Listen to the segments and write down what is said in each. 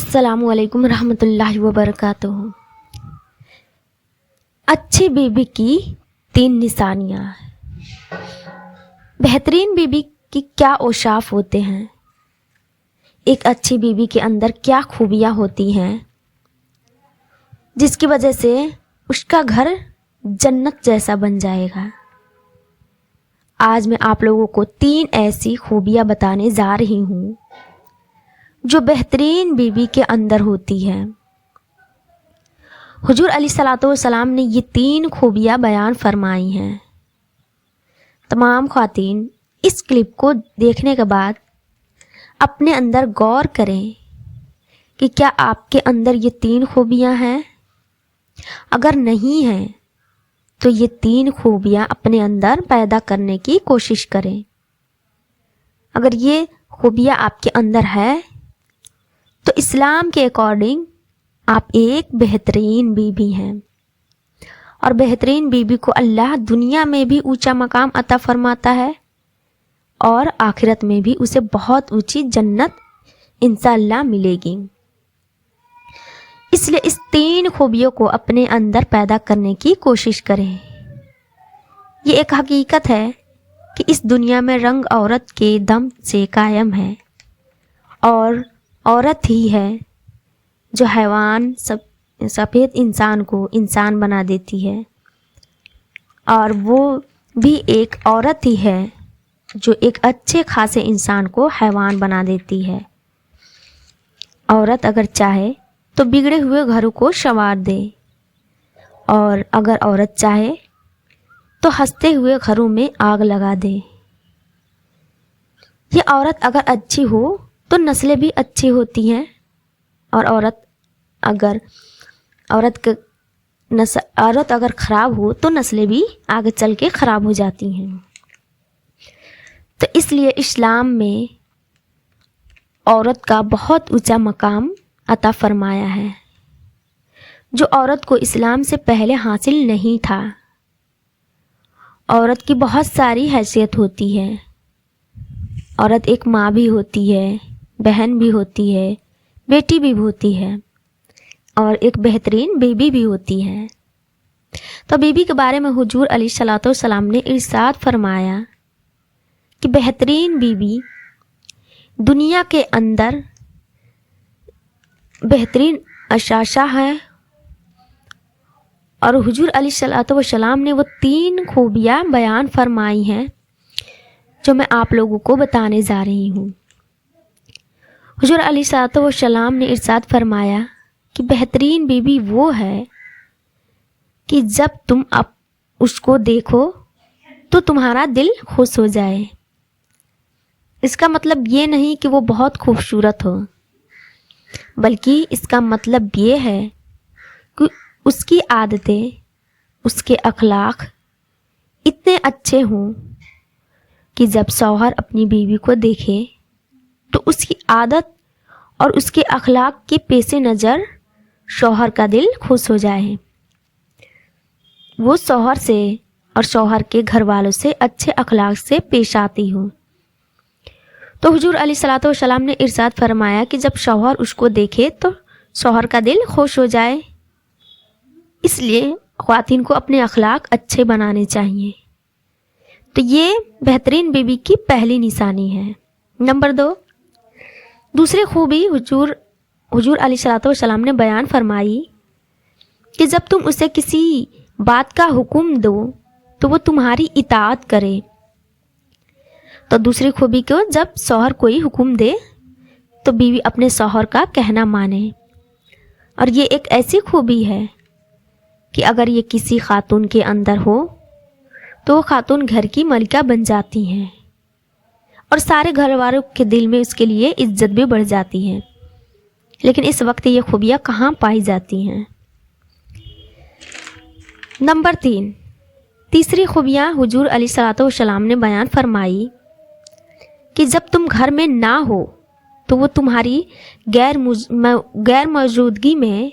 अस्सलामु अलैकुम रहमतुल्लाहि वबरकातुहू। अच्छी बीबी की 3 निशानियाँ। बेहतरीन बीबी की क्या औसाफ होते हैं? एक अच्छी बीबी के अंदर क्या खूबियाँ होती हैं जिसकी वजह से उसका घर जन्नत जैसा बन जाएगा। आज मैं आप लोगों को 3 ऐसी खूबियाँ बताने जा रही हूँ जो बेहतरीन बीबी के अंदर होती है। हुजूर अलैहिस्सलातु वस्सलाम ने ये 3 खूबियाँ बयान फरमाई हैं। तमाम ख्वातीन इस क्लिप को देखने के बाद अपने अंदर गौर करें कि क्या आपके अंदर ये 3 खूबियाँ हैं। अगर नहीं हैं तो ये 3 खूबियाँ अपने अंदर पैदा करने की कोशिश करें। अगर ये खूबियाँ आपके अंदर है तो इस्लाम के अकॉर्डिंग आप एक बेहतरीन बीबी हैं और बेहतरीन बीबी को अल्लाह दुनिया में भी ऊंचा मकाम अता फरमाता है और आखिरत में भी उसे बहुत ऊंची जन्नत इंशाअल्लाह मिलेगी। इसलिए इस 3 खूबियों को अपने अंदर पैदा करने की कोशिश करें। ये एक हकीकत है कि इस दुनिया में रंग औरत के दम से कायम है और औरत ही है जो हैवान सफ़ेद इंसान को इंसान बना देती है और वो भी एक औरत ही है जो एक अच्छे खासे इंसान को हैवान बना देती है। औरत अगर चाहे तो बिगड़े हुए घरों को संवार दे और अगर औरत चाहे तो हंसते हुए घरों में आग लगा दे। ये औरत अगर अच्छी हो तो नस्लें भी अच्छी होती हैं और औरत अगर ख़राब हो तो नस्लें भी आगे चल के ख़राब हो जाती हैं। तो इसलिए इस्लाम में औरत का बहुत ऊंचा मकाम अता फरमाया है जो औरत को इस्लाम से पहले हासिल नहीं था। औरत की बहुत सारी हैसियत होती है। औरत एक माँ भी होती है, बहन भी होती है, बेटी भी होती है और एक बेहतरीन बीबी भी होती है। तो बीबी के बारे में हुजूर अलैहिस्सलातु वस्सलाम ने इरशाद फरमाया कि बेहतरीन बीबी दुनिया के अंदर बेहतरीन अशाशा है और हुजूर अलैहिस्सलातु वस्सलाम ने वो 3 खूबियाँ बयान फरमाई हैं जो मैं आप लोगों को बताने जा रही हूँ। हुजूर अलैहिस्सलातु वस्सलाम ने इरशाद फरमाया कि बेहतरीन बीबी वो है कि जब तुम अब उसको देखो तो तुम्हारा दिल खुश हो जाए। इसका मतलब ये नहीं कि वो बहुत खूबसूरत हो, बल्कि इसका मतलब ये है कि उसकी आदतें, उसके अखलाक इतने अच्छे हों कि जब शौहर अपनी बीवी को देखे तो उसकी आदत और उसके अखलाक के पेश नज़र शौहर का दिल खुश हो जाए। वो शौहर से और शौहर के घर वालों से अच्छे अखलाक से पेश आती हो। तो हुजूर अलैहिस्सलातु वस्सलाम ने इरशाद फरमाया कि जब शौहर उसको देखे तो शौहर का दिल खुश हो जाए। इसलिए ख्वातीन को अपने अखलाक अच्छे बनाने चाहिए। तो ये बेहतरीन बीबी की पहली निशानी है। नंबर 2, दूसरी खूबी हुजूर अलैहिस्सलातु वस्सलाम ने बयान फरमाई कि जब तुम उसे किसी बात का हुक्म दो तो वो तुम्हारी इताअत करे। तो दूसरी खूबी को जब शौहर कोई हुक्म दे तो बीवी अपने शौहर का कहना माने। और ये एक ऐसी खूबी है कि अगर ये किसी खातून के अंदर हो तो वो खातून घर की मलिका बन जाती हैं और सारे घर वालों के दिल में उसके लिए इज्जत भी बढ़ जाती है। लेकिन इस वक्त ये खूबियाँ कहाँ पाई जाती हैं? नंबर 3, तीसरी खूबियाँ हुजूर अलैहिस्सलातु वस्सलाम ने बयान फरमाई कि जब तुम घर में ना हो तो वो तुम्हारी गैर मौजूदगी में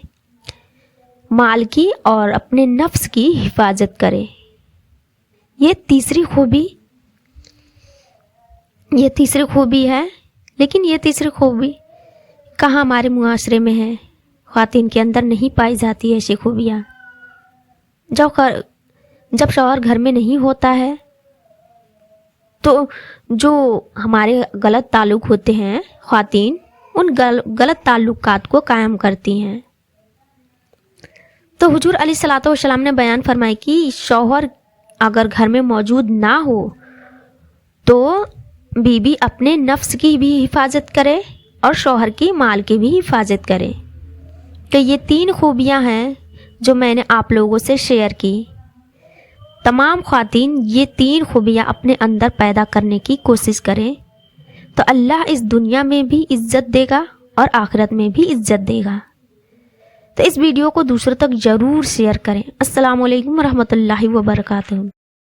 माल की और अपने नफ्स की हिफाजत करे। ये तीसरी खूबी है। लेकिन ये तीसरी खूबी کہاں ہمارے معاشرے میں ہے؟ خواتین کے اندر نہیں پائی جاتی ایسی خوبیاں۔ جب شوہر گھر میں نہیں ہوتا ہے تو جو ہمارے غلط تعلق ہوتے ہیں، خواتین ان غلط تعلقات کو قائم کرتی ہیں۔ تو حضور علیہ الصلوۃ والسلام نے بیان فرمایا کہ شوہر اگر گھر میں موجود نہ ہو تو بیوی اپنے نفس کی بھی حفاظت کرے اور شوہر کی مال کی بھی حفاظت کرے۔ تو یہ 3 خوبیاں ہیں جو میں نے آپ لوگوں سے شیئر کی۔ تمام خواتین یہ 3 خوبیاں اپنے اندر پیدا کرنے کی کوشش کریں تو اللہ اس دنیا میں بھی عزت دے گا اور آخرت میں بھی عزت دے گا۔ تو اس ویڈیو کو دوسروں تک ضرور شیئر کریں۔ السلام علیکم ورحمۃ اللہ وبرکاتہ۔